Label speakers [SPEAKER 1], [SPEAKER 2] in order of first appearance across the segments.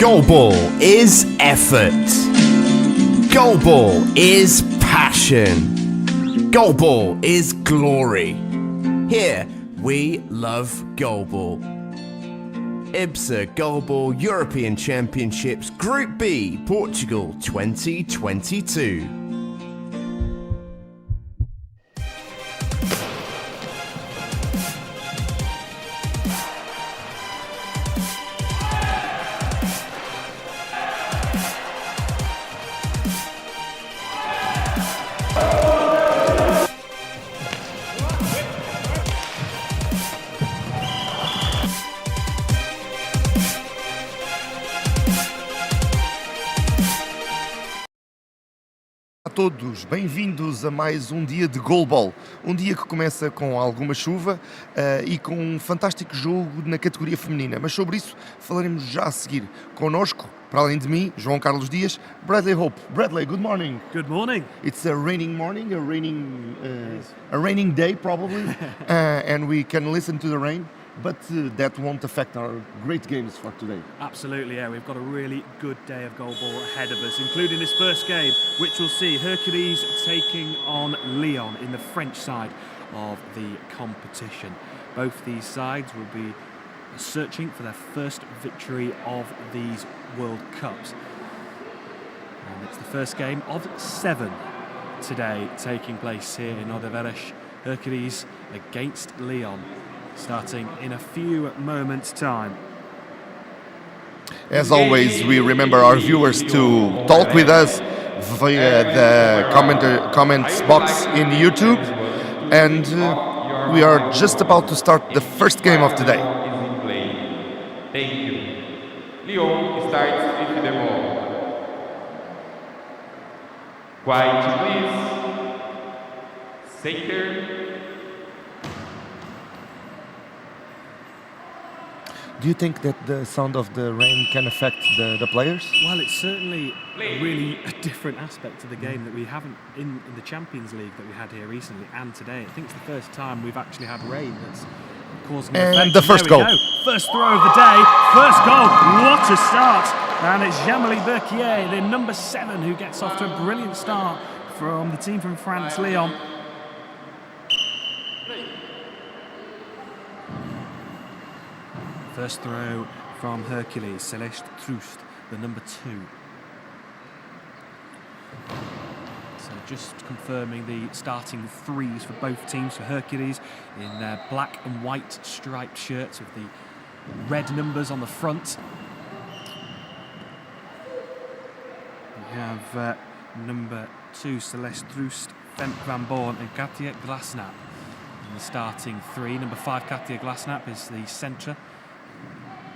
[SPEAKER 1] GoalBall is effort. GoalBall is passion. GoalBall is glory. Here, we love GoalBall. IBSA GoalBall European Championships Group B, Portugal 2022.
[SPEAKER 2] Olá a todos, bem-vindos a mais um dia de GoalBall. Um dia que começa com alguma chuva e com um fantástico jogo na categoria feminina. Mas sobre isso falaremos já a seguir. Connosco, para além de mim, João Carlos Dias, Bradley Hope. Bradley, good morning.
[SPEAKER 3] Good morning.
[SPEAKER 2] It's a raining morning, a raining day probably, and we can listen to the rain. But that won't affect our great games for today.
[SPEAKER 3] Absolutely, yeah. We've got a really good day of GoalBall ahead of us, including this first game, which will see Hercules taking on Lyon in the French side of the competition. Both these sides will be searching for their first victory of these World Cups. And it's the first game of 7 today taking place here in AVH. Hercules against Lyon, starting in a few moments' time.
[SPEAKER 2] As always, we remember our viewers to talk with us via the comments box in YouTube, and we are just about to start the first game of today.
[SPEAKER 4] Thank you. Lyon starts with the ball. Quiet, please. Center.
[SPEAKER 2] Do you think that the sound of the rain can affect the players?
[SPEAKER 3] Well, it's certainly a really different aspect to the game that we haven't in the Champions League that we had here recently and today. I think it's the first time we've actually had rain that's causing an effect.
[SPEAKER 2] And the first goal.
[SPEAKER 3] First throw of the day, first goal. What a start! And it's Jean-Marie Berquier, the number 7, who gets off to a brilliant start from the team from France, Lyon. First throw from Hercules, Celeste Troost, the number 2. So just confirming the starting 3s for both teams. For Hercules in their black and white striped shirts with the red numbers on the front. We have number 2, Celeste Troost, Femke van Born and Katia Glasnap in the starting 3. Number 5, Katia Glasnap, is the centre,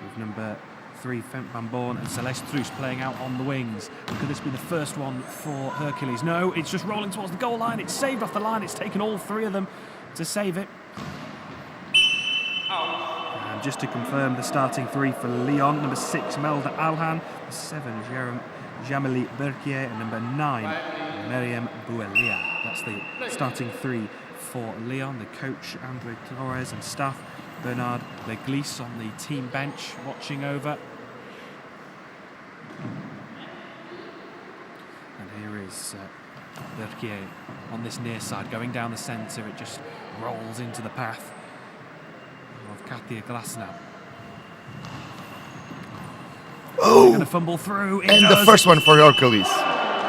[SPEAKER 3] with number 3, Femke van Born and Celeste Troost playing out on the wings. Could this be the first one for Hercules? No, it's just rolling towards the goal line. It's saved off the line. It's taken all 3 of them to save it. And just to confirm the starting 3 for Lyon, number 6, Melda Alhan, 7, Jean-Marie Berquier, and number 9, Myriam Bouelia. That's the starting 3 for Lyon. The coach, Andre Torres, and staff, Bernard Leglise on the team bench watching over. And here is Berquier on this near side, going down the centre. It just rolls into the path of Katia Glasnap.
[SPEAKER 2] Oh!
[SPEAKER 3] Going to fumble through.
[SPEAKER 2] And the first one for Hercules.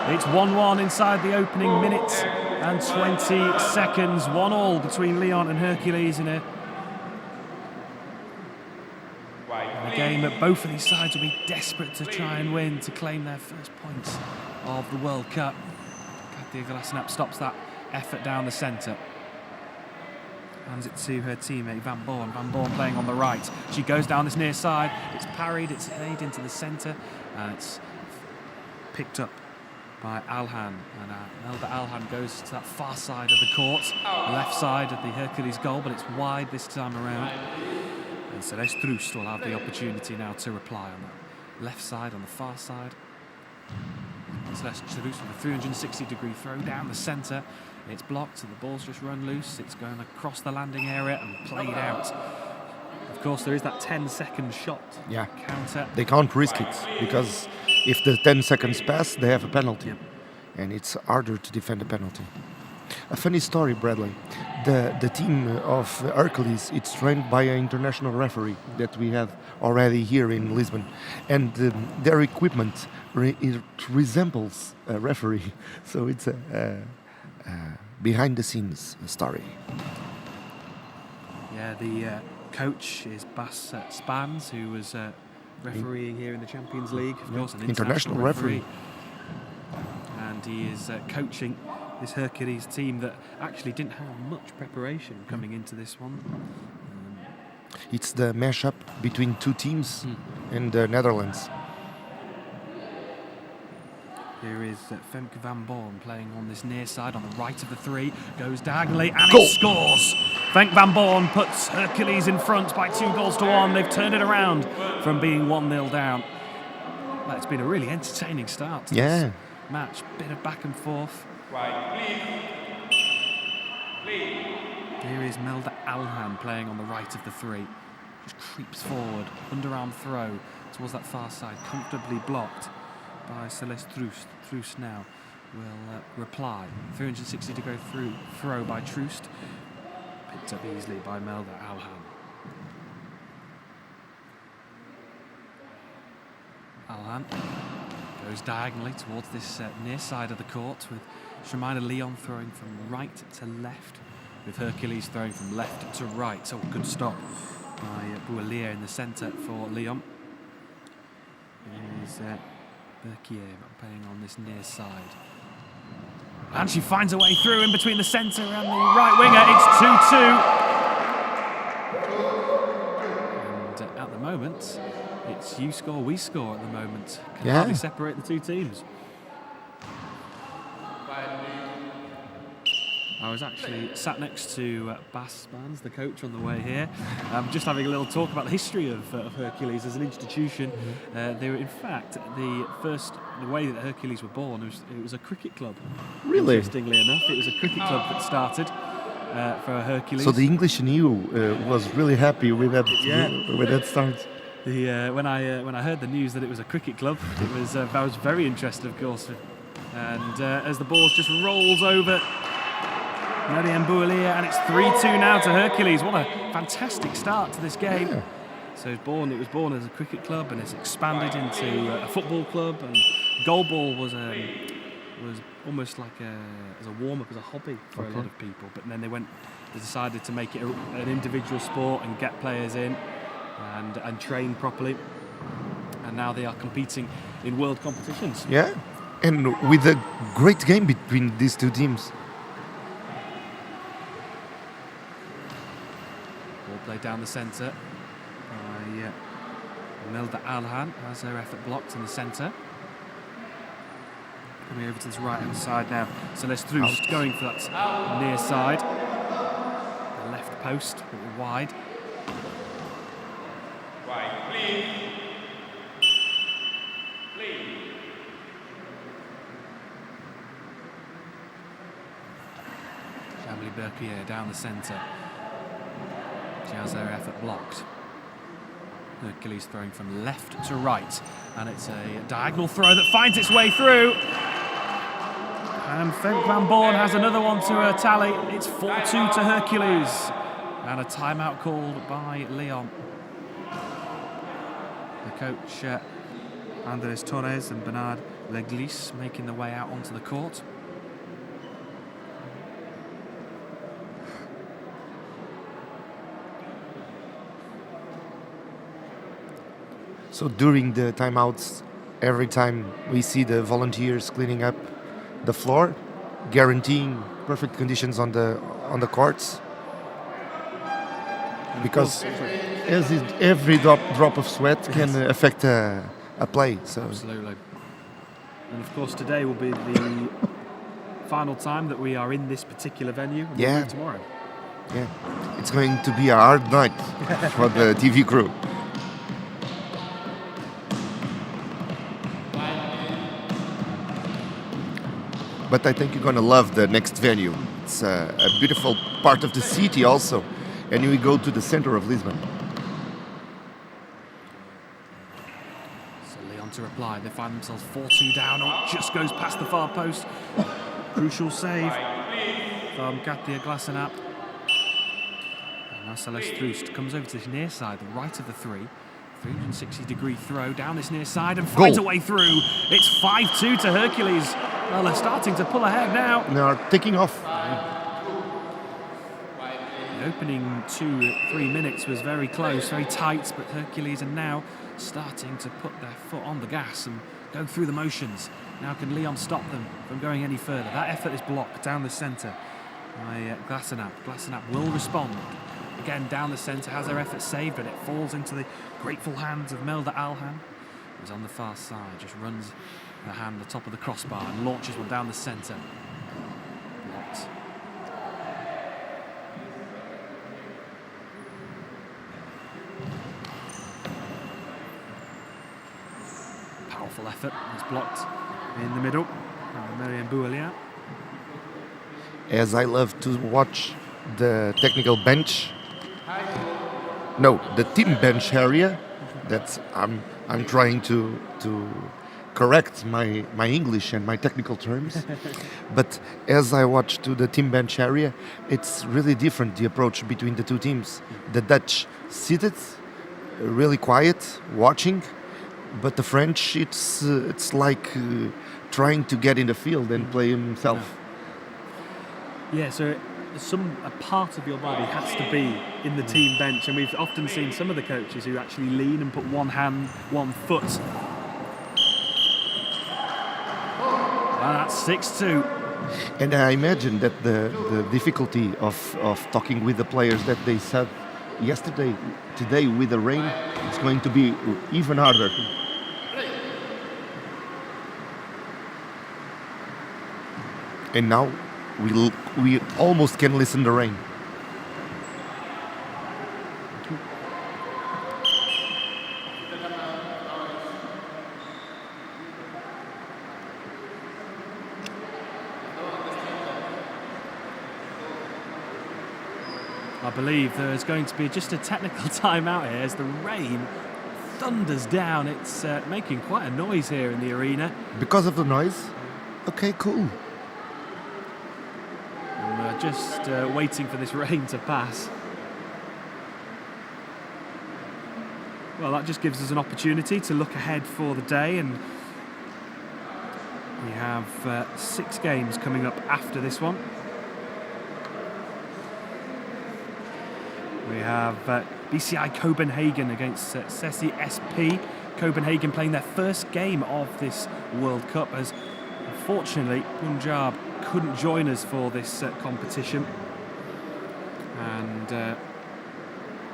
[SPEAKER 3] It's 1-1 inside the opening minute and 20 seconds. 1-1 between Lyon and Hercules in a game that both of these sides will be desperate to try and win to claim their first points of the World Cup. Katia Glasnap stops that effort down the centre. Hands it to her teammate Van Born. Van Born playing on the right. She goes down this near side. It's parried, it's laid into the centre, and it's picked up by Alhan. And Melda Alhan goes to that far side of the court, left side of the Hercules goal, but it's wide this time around. And Celeste Troost will have the opportunity now to reply on that left side, on the far side. Celeste Troost with a 360-degree throw down the centre. It's blocked, and the ball's just run loose. It's going across the landing area and played out. Of course, there is that 10-second shot
[SPEAKER 2] Yeah.
[SPEAKER 3] counter.
[SPEAKER 2] They can't risk it because if the 10 seconds pass, they have a penalty.
[SPEAKER 3] Yep.
[SPEAKER 2] And it's harder to defend a penalty. A funny story, Bradley. The team of Hercules, it's trained by an international referee that we have already here in Lisbon. And their equipment it resembles a referee. So it's a behind-the-scenes story.
[SPEAKER 3] Yeah, the coach is Bas Spans, who was refereeing here in the Champions League, of course, an international referee. And he is coaching this Hercules team that actually didn't have much preparation coming into this one.
[SPEAKER 2] It's the mashup between two teams in the Netherlands.
[SPEAKER 3] Here is Femke van Born playing on this near side on the right of the three, goes diagonally and
[SPEAKER 2] Goal.
[SPEAKER 3] it scores. Femke van Born puts Hercules in front by 2-1. They've turned it around from being 1-0 down. Well, it's been a really entertaining start to this match. Bit of back and forth. Here is Melda Alhan playing on the right of the three. Just creeps forward, underarm throw towards that far side, comfortably blocked by Celeste Troost. Troost now will reply. 360-degree throw by Troost. Picked up easily by Melda Alhan. Alhan goes diagonally towards this near side of the court with Shamina Lyon throwing from right to left, with Hercules throwing from left to right. So good stop by Boualier in the centre for Lyon. Here's Berkier playing on this near side. And she finds a way through in between the centre and the right winger. It's 2-2. And at the moment, it's you score, we score at the moment. Can hardly separate the two teams. I was actually sat next to Bas Spans, the coach, on the way here, just having a little talk about the history of Hercules as an institution. They were, in fact, the way that Hercules were born, it was a cricket club.
[SPEAKER 2] Really?
[SPEAKER 3] Interestingly enough, it was a cricket club that started for Hercules.
[SPEAKER 2] So the English knew was really happy with that. With that start.
[SPEAKER 3] When I heard the news that it was a cricket club, I was very interested, of course. And as the ball just rolls over Marianne Boualier, and it's 3-2 now to Hercules. What a fantastic start to this game.
[SPEAKER 2] Yeah.
[SPEAKER 3] So it was born as a cricket club, and it's expanded into a football club. And GoalBall was almost like as a warm-up, as a hobby for a lot of people. But then they decided to make it an individual sport and get players in and train properly. And now they are competing in world competitions.
[SPEAKER 2] Yeah, and with a great game between these two teams.
[SPEAKER 3] Ball played down the centre by Melda Alhan, has her effort blocked in the centre. Coming over to this right-hand side now. Celeste Troost going for that near side. The left post, a bit wide. Chablis Berkier down the centre. She has her effort blocked. Hercules throwing from left to right, and it's a diagonal throw that finds its way through. And Femke van Born has another one to her tally. It's 4-2 to Hercules, and a timeout called by Lyon. The coach Andres Torres and Bernard Leglis making their way out onto the court.
[SPEAKER 2] So during the timeouts, every time we see the volunteers cleaning up the floor, guaranteeing perfect conditions on the courts. Because every drop of sweat can affect a play. So.
[SPEAKER 3] Absolutely. And of course today will be the final time that we are in this particular venue. And we'll tomorrow.
[SPEAKER 2] Yeah, it's going to be a hard night for the TV crew. But I think you're going to love the next venue. It's a beautiful part of the city also. And we go to the center of Lisbon.
[SPEAKER 3] to reply. They find themselves 4-2 down. Oh, just goes past the far post. Crucial save from Katia Glasenapp. And now Celeste Troost comes over to this near side, the right of the three. 360-degree throw down this near side and finds a way through. It's 5-2 to Hercules. Well, they're starting to pull ahead now.
[SPEAKER 2] They are taking off.
[SPEAKER 3] The opening 2-3 minutes was very close, very tight, but Hercules are now starting to put their foot on the gas and go through the motions. Now can Lyon stop them from going any further? That effort is blocked down the centre by Glasenapp. Glasenapp will respond. Again, down the centre, has their effort saved, but it falls into the grateful hands of Melda Alhan, who's on the far side, just runs the hand the top of the crossbar and launches one down the centre. Blocked. Powerful effort, it's blocked in the middle by Mariam Boualia.
[SPEAKER 2] As I love to watch the technical bench, no, the team bench area. That's I'm trying to correct my English and my technical terms. But as I watch to the team bench area, it's really different, the approach between the two teams. The Dutch seated, really quiet, watching, but the French, it's like trying to get in the field and play himself.
[SPEAKER 3] Yeah, so a part of your body has to be in the team bench, and we've often seen some of the coaches who actually lean and put one hand, one foot. And that's 6-2.
[SPEAKER 2] And I imagine that the difficulty of talking with the players that they said yesterday, today with the rain, it's going to be even harder. And now we almost can listen to rain.
[SPEAKER 3] I believe there's going to be just a technical timeout here as the rain thunders down. It's making quite a noise here in the arena.
[SPEAKER 2] Because of the noise? Okay, cool.
[SPEAKER 3] And just waiting for this rain to pass. Well, that just gives us an opportunity to look ahead for the day, and we have 6 games coming up after this one. We have BCI Copenhagen against Ceci SP. Copenhagen playing their first game of this World Cup, as unfortunately Punjab couldn't join us for this competition. And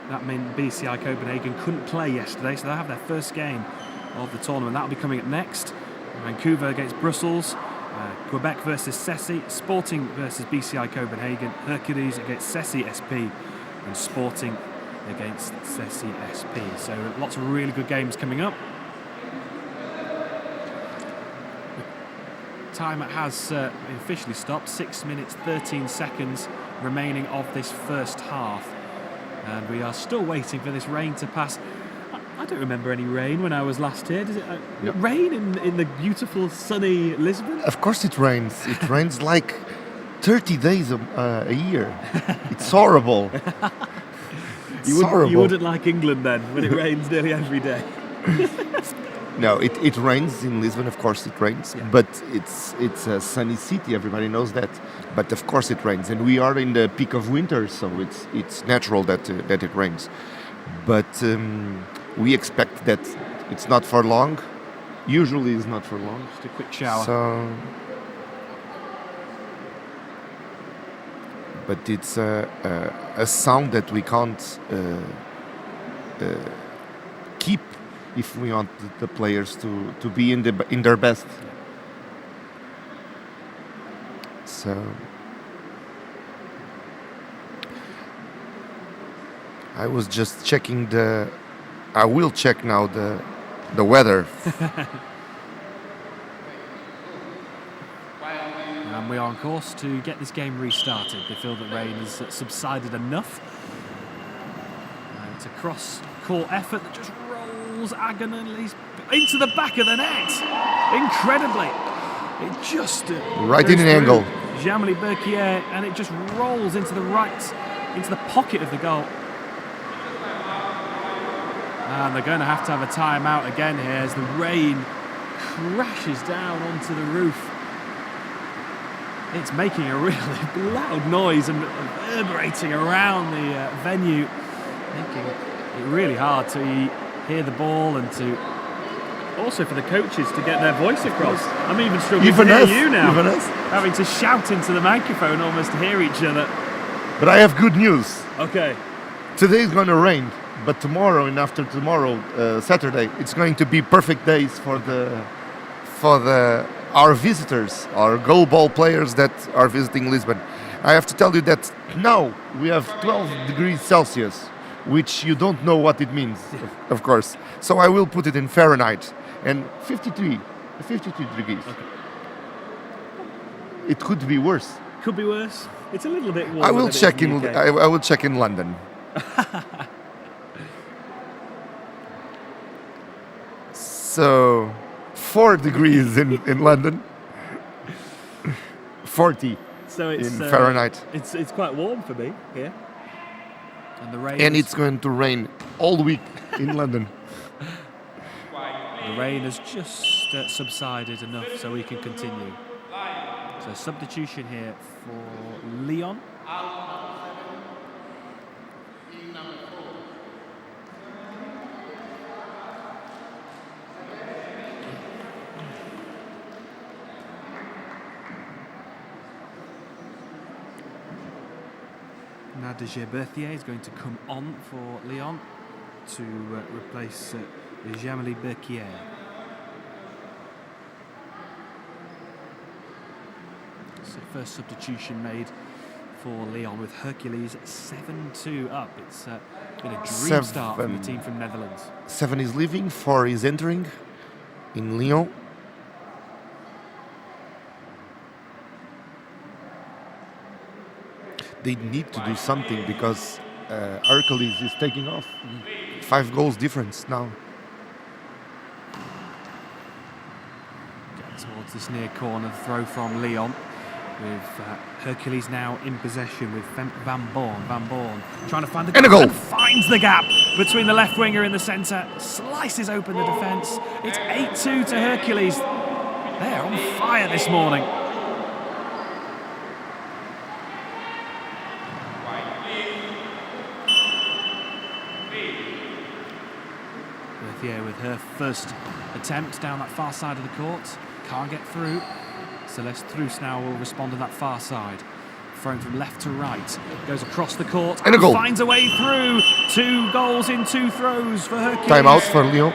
[SPEAKER 3] that meant BCI Copenhagen couldn't play yesterday, so they'll have their first game of the tournament. That'll be coming up next. Vancouver against Brussels, Quebec versus Ceci, Sporting versus BCI Copenhagen, Hercules against Ceci SP, and Sporting against Ceci SP. So lots of really good games coming up. Time has officially stopped. 6 minutes 13 seconds remaining of this first half, and we are still waiting for this rain to pass. I don't remember any rain when I was last here. Does it rain in the beautiful sunny Lisbon?
[SPEAKER 2] Of course it rains. It rains like 30 days a year. It's horrible.
[SPEAKER 3] You wouldn't like England then, when it rains nearly every day.
[SPEAKER 2] No, it rains in Lisbon. Of course it rains,
[SPEAKER 3] yeah.
[SPEAKER 2] But it's a sunny city. Everybody knows that. But of course it rains, and we are in the peak of winter, so it's natural that it rains. But we expect that it's not for long. Usually, it's not for long.
[SPEAKER 3] Just a quick shower.
[SPEAKER 2] So, but it's a sound that we can't keep if we want the players to be in their best. So I was just checking I will check now the weather.
[SPEAKER 3] And we are on course to get this game restarted. They feel that rain has subsided enough. And it's a cross-court effort that just rolls agonizingly into the back of the net. Incredibly. It just
[SPEAKER 2] Right
[SPEAKER 3] goes
[SPEAKER 2] in an
[SPEAKER 3] through
[SPEAKER 2] angle.
[SPEAKER 3] Jean-Marie Berquier, and it just rolls into the right, into the pocket of the goal. And they're going to have a timeout again here as the rain crashes down onto the roof. It's making a really loud noise and reverberating around the venue, making it really hard to hear the ball and to also for the coaches to get their voice across. I'm even struggling to hear you now, having to shout into the microphone almost to hear each other.
[SPEAKER 2] But I have good news.
[SPEAKER 3] Okay.
[SPEAKER 2] Today is going to rain, but tomorrow and after tomorrow, Saturday, it's going to be perfect days for our visitors, our goalball players that are visiting Lisbon. I have to tell you that now we have 12 degrees Celsius, which you don't know what it means, of course. So I will put it in Fahrenheit, and 52 degrees. Okay. It could be worse.
[SPEAKER 3] Could be worse. It's a little bit warmer.
[SPEAKER 2] I will check in. I will check in London. So, 4 degrees in London, 40
[SPEAKER 3] so it's,
[SPEAKER 2] in Fahrenheit.
[SPEAKER 3] It's quite warm for me here. And the rain.
[SPEAKER 2] And it's going to rain all week in London.
[SPEAKER 3] The rain has just subsided enough so we can continue. So substitution here for Lyon. Nadege Berthier is going to come on for Lyon to replace Jean-Marie Berquier. So first substitution made for Lyon with Hercules 7-2 up. It's been a dream start for the team from Netherlands.
[SPEAKER 2] 7 is leaving, 4 is entering in Lyon. They need to do something because Hercules is taking off. 5 goals difference now.
[SPEAKER 3] Get towards this near corner throw from Lyon with Hercules now in possession with Van Boorn. Van Boorn trying to find the
[SPEAKER 2] and a goal.
[SPEAKER 3] And finds the gap between the left winger in the centre. Slices open the defence. It's 8-2 to Hercules. They're on fire this morning. With her first attempt down that far side of the court, can't get through. Celeste Truss now will respond on that far side. Thrown from left to right, goes across the court
[SPEAKER 2] and a goal.
[SPEAKER 3] Finds a way through. 2 goals in 2 throws for Hercules.
[SPEAKER 2] Timeout for Lyon.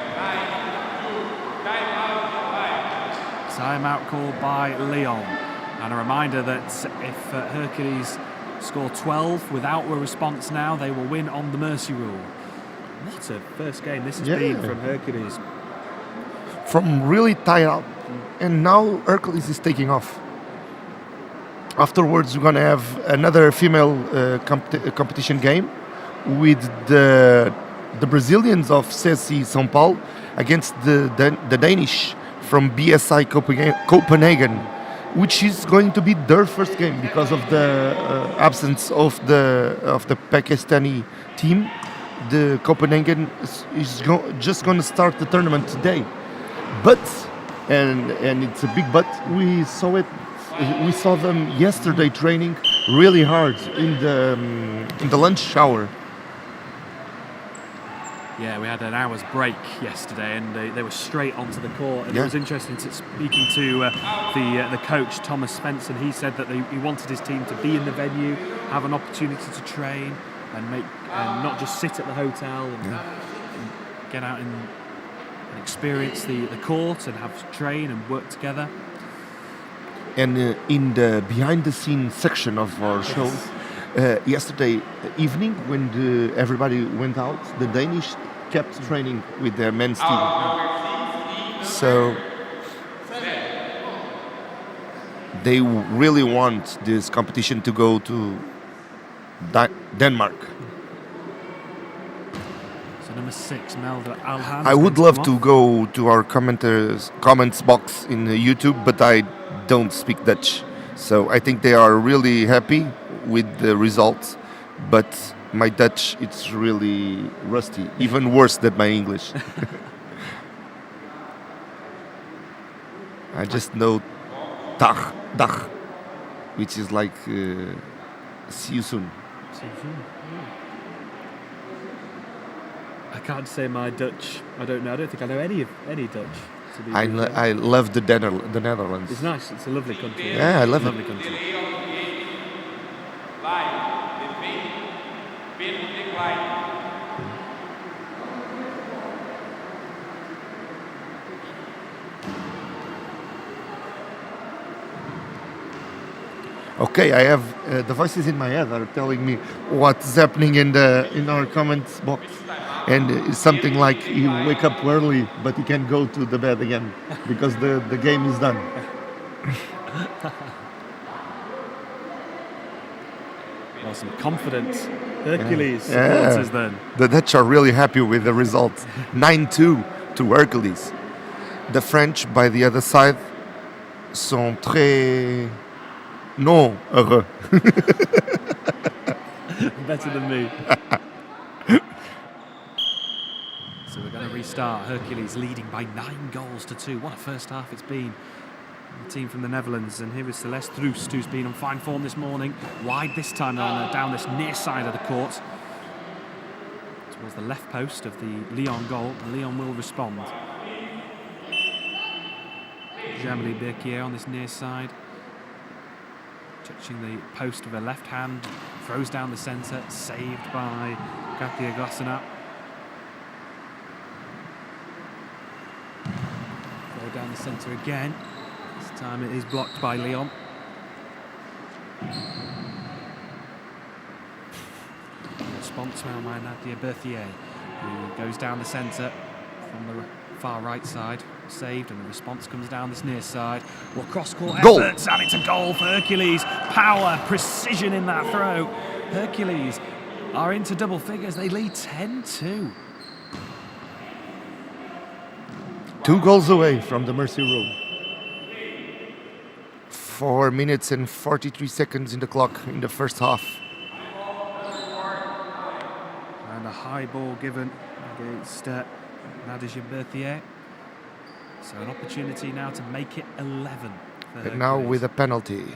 [SPEAKER 3] Timeout called by Lyon. And a reminder that if Hercules score 12 without a response now, they will win on the mercy rule. What a first game this has been from Hercules.
[SPEAKER 2] From really tired out. And now Hercules is taking off. Afterwards, we're going to have another female competition game with the Brazilians of CSI São Paulo against the Danish from BSI Copenhagen, which is going to be their first game because of the absence of the Pakistani team. The Copenhagen is just going to start the tournament today, but and it's a big but. We saw them yesterday training really hard in the lunch hour.
[SPEAKER 3] Yeah, we had an hour's break yesterday, and they were straight onto the court. And it was interesting speaking to the coach Thomas Svensson. He said that he wanted his team to be in the venue, have an opportunity to train. And not just sit at the hotel and get out and experience the court and have train and work together.
[SPEAKER 2] And in the behind-the-scenes section of our show, yesterday evening when everybody went out, the Danish kept training with their men's team. So they really want this competition to go to Denmark.
[SPEAKER 3] So number 6, Melda Alhan.
[SPEAKER 2] I would love to go to our comments box in YouTube, but I don't speak Dutch. So I think they are really happy with the results, but my Dutch, it's really rusty, even worse than my English. I just know dag, which is like see you soon.
[SPEAKER 3] I can't say my Dutch. I don't know. I don't think I know any Dutch.
[SPEAKER 2] I love the Netherlands.
[SPEAKER 3] It's nice. It's a lovely country.
[SPEAKER 2] Yeah, I love it.
[SPEAKER 3] Lovely country.
[SPEAKER 2] Okay, I have the voices in my head are telling me what's happening in our comments box, and it's something like you wake up early, but you can go to the bed again because the game is done.
[SPEAKER 3] Well, some confidence. Hercules supporters then.
[SPEAKER 2] The Dutch are really happy with the result. 9-2 to Hercules. The French, by the other side, sont très non heureux.
[SPEAKER 3] Better than me. So we're going to restart. Hercules leading by 9-2. What a first half it's been. The team from the Netherlands, and here is Celeste Droest, who's been on fine form this morning. Wide this time down this near side of the court. Towards the left post of the Lyon goal. Lyon will respond. Germany Berkier on this near side. Touching the post with her left hand. Throws down the centre. Saved by Katia Glassenap. Throw down the centre again. This time it is blocked by Lyon. Response now by Nadia Berthier, who goes down the centre from the far right side. Saved, and the response comes down this near side. Well, cross-court
[SPEAKER 2] Goal.
[SPEAKER 3] efforts, and it's a goal for Hercules. Power, precision in that throw. Hercules are into double figures. They lead 10-2.
[SPEAKER 2] 2 goals away from the mercy rule. 4 minutes and 43 seconds in the clock in the first half.
[SPEAKER 3] And a high ball given against Nadia Berthier. So an opportunity now to make it 11 for
[SPEAKER 2] And now
[SPEAKER 3] Hercules.
[SPEAKER 2] with a penalty.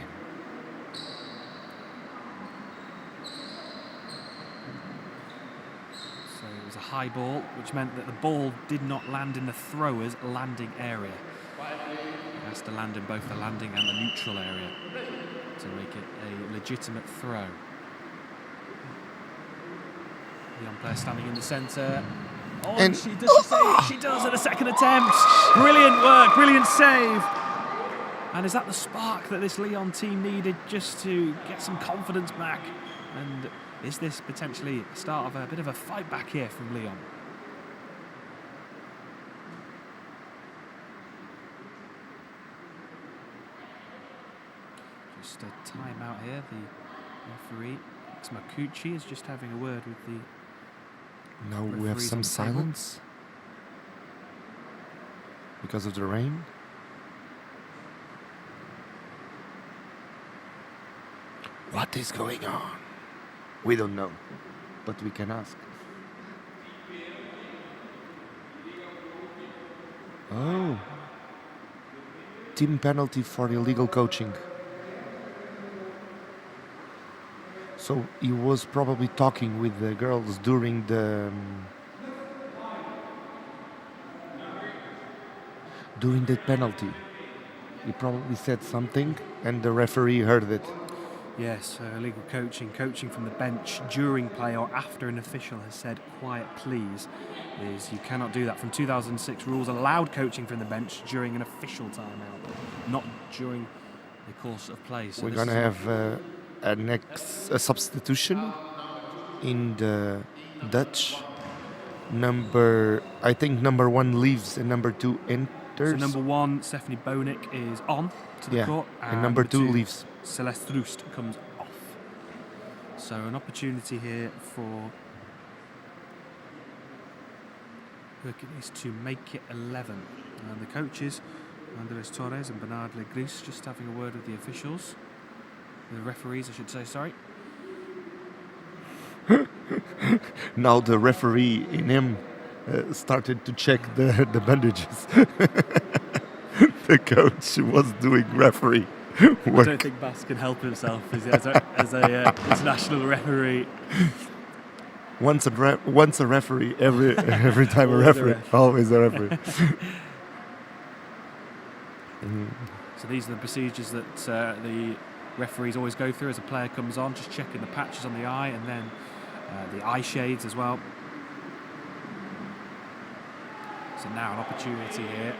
[SPEAKER 3] So it was a high ball, which meant that the ball did not land in the thrower's landing area. It has to land in both the landing and the neutral area to make it a legitimate throw. Lyon player standing in the centre. Oh,
[SPEAKER 2] And-
[SPEAKER 3] she does save. She does at a second attempt. Brilliant work, brilliant save. And is that the spark that this Lyon team needed just to get some confidence back? And is this potentially the start of a bit of a fight back here from Lyon? Just a timeout here. The referee, Makuchi, is just having a word with the
[SPEAKER 2] Now we have
[SPEAKER 3] referees
[SPEAKER 2] some
[SPEAKER 3] on the table.
[SPEAKER 2] silence because of the rain. What is going on? We don't know, but we can ask. Oh. Team penalty for illegal coaching. So he was probably talking with the girls during the penalty. He probably said something and the referee heard it.
[SPEAKER 3] Yes, illegal coaching from the bench during play or after an official has said quiet please, is you cannot do that. From 2006 rules allowed coaching from the bench during an official timeout, not during the course of play. So
[SPEAKER 2] We're
[SPEAKER 3] this
[SPEAKER 2] gonna
[SPEAKER 3] is-
[SPEAKER 2] have a substitution in the Dutch. I think number 1 leaves and number 2
[SPEAKER 3] so
[SPEAKER 2] enters.
[SPEAKER 3] number 1, Stephanie Bonick, is on to the
[SPEAKER 2] Yeah,
[SPEAKER 3] court,
[SPEAKER 2] and number 2 leaves.
[SPEAKER 3] Celeste Droest comes off. So an opportunity here for Hercules to make it 11. And the coaches, Andres Torres and Bernard Legris, just having a word with the officials. The referees, I should say, sorry.
[SPEAKER 2] Now the referee in him started to check the bandages. The coach was doing referee work.
[SPEAKER 3] I don't think Bas can help himself as a international referee.
[SPEAKER 2] Once a referee, every time a referee, always a referee.
[SPEAKER 3] So these are the procedures that the referees always go through as a player comes on, just checking the patches on the eye and then the eye shades as well. So now an opportunity here.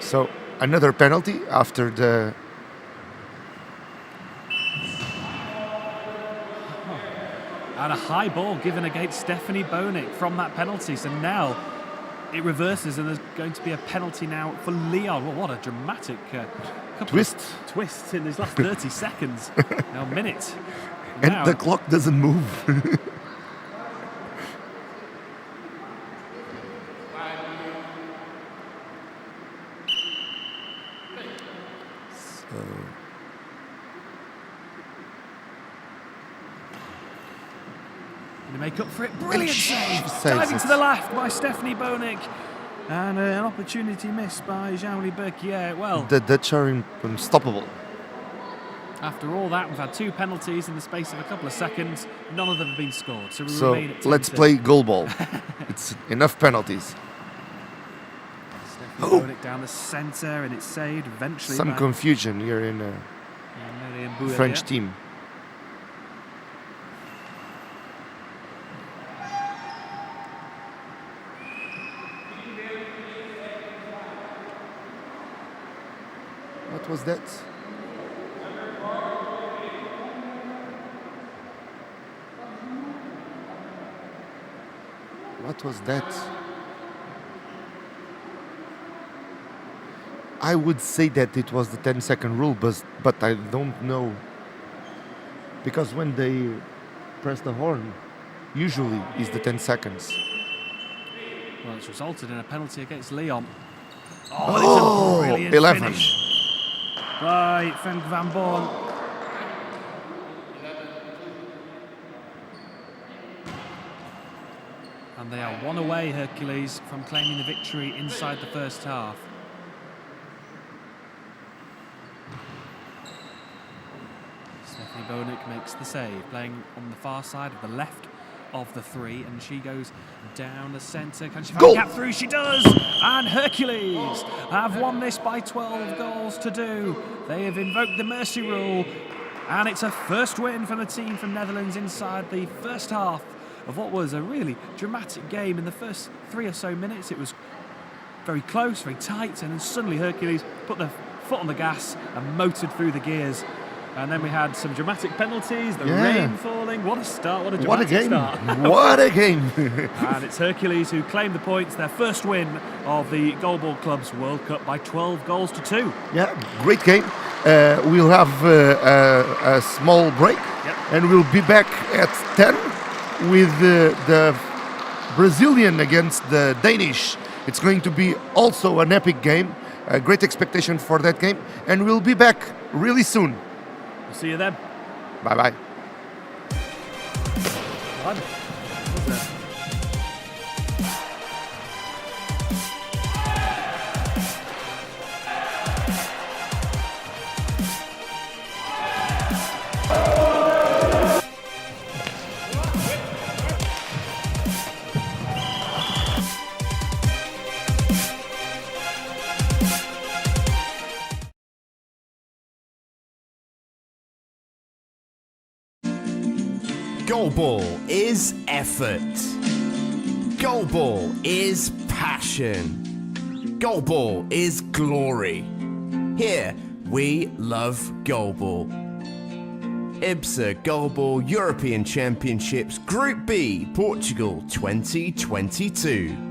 [SPEAKER 2] So another penalty after the...
[SPEAKER 3] And a high ball given against Stephanie Bonik from that penalty. So now it reverses and there's going to be a penalty now for Lyon. Well, what a dramatic twist in these last 30 seconds. Now a minute.
[SPEAKER 2] And
[SPEAKER 3] now,
[SPEAKER 2] the clock doesn't move.
[SPEAKER 3] to make up for it. Brilliant save!
[SPEAKER 2] Saves
[SPEAKER 3] Diving
[SPEAKER 2] it.
[SPEAKER 3] to the left by Stephanie Bonik. And an opportunity missed by Jean-Louis Berquier. Well,
[SPEAKER 2] The Dutch are unstoppable.
[SPEAKER 3] after all that, we've had two penalties in the space of a couple of seconds. None of them have been scored. So we
[SPEAKER 2] So
[SPEAKER 3] remain at 10-2.
[SPEAKER 2] let's play GoalBall. It's enough penalties.
[SPEAKER 3] Stephanie Bonik down the centre, and it's saved eventually
[SPEAKER 2] Some
[SPEAKER 3] by
[SPEAKER 2] confusion here in
[SPEAKER 3] Mariam Bouillet.
[SPEAKER 2] French team. What was that? What was that? I would say that it was the 10-second rule, but I don't know. Because when they press the horn, usually it's the 10 seconds.
[SPEAKER 3] Well, it's resulted in a penalty against Lyon. Oh, it's a brilliant
[SPEAKER 2] 11.
[SPEAKER 3] finish by Frank van Boorn. And they are one away, Hercules, from claiming the victory inside the first half. Stephanie Bonik makes the save, playing on the far side of the left of the three, and she goes down the centre. Can she find a gap through? She does! And Hercules have won this by 12 goals to 2. They have invoked the mercy rule, and it's a first win from the team from Netherlands inside the first half of what was a really dramatic game. In the first 3 or so minutes, it was very close, very tight, and then suddenly Hercules put their foot on the gas and motored through the gears. And then we had some dramatic penalties, the rain falling. What a start, what a dramatic start.
[SPEAKER 2] What a game!
[SPEAKER 3] And it's Hercules who claimed the points, their first win of the GoalBall Club's World Cup by 12 goals to 2.
[SPEAKER 2] Yeah, great game. We'll have a small break, and we'll be back at 10 with the Brazilian against the Danish. It's going to be also an epic game. A great expectation for that game, and we'll be back really soon.
[SPEAKER 3] We'll see you then.
[SPEAKER 2] Bye-bye.
[SPEAKER 1] GoalBall is effort. GoalBall is passion. GoalBall is glory. Here, we love GoalBall. IBSA GoalBall European Championships Group B, Portugal 2022.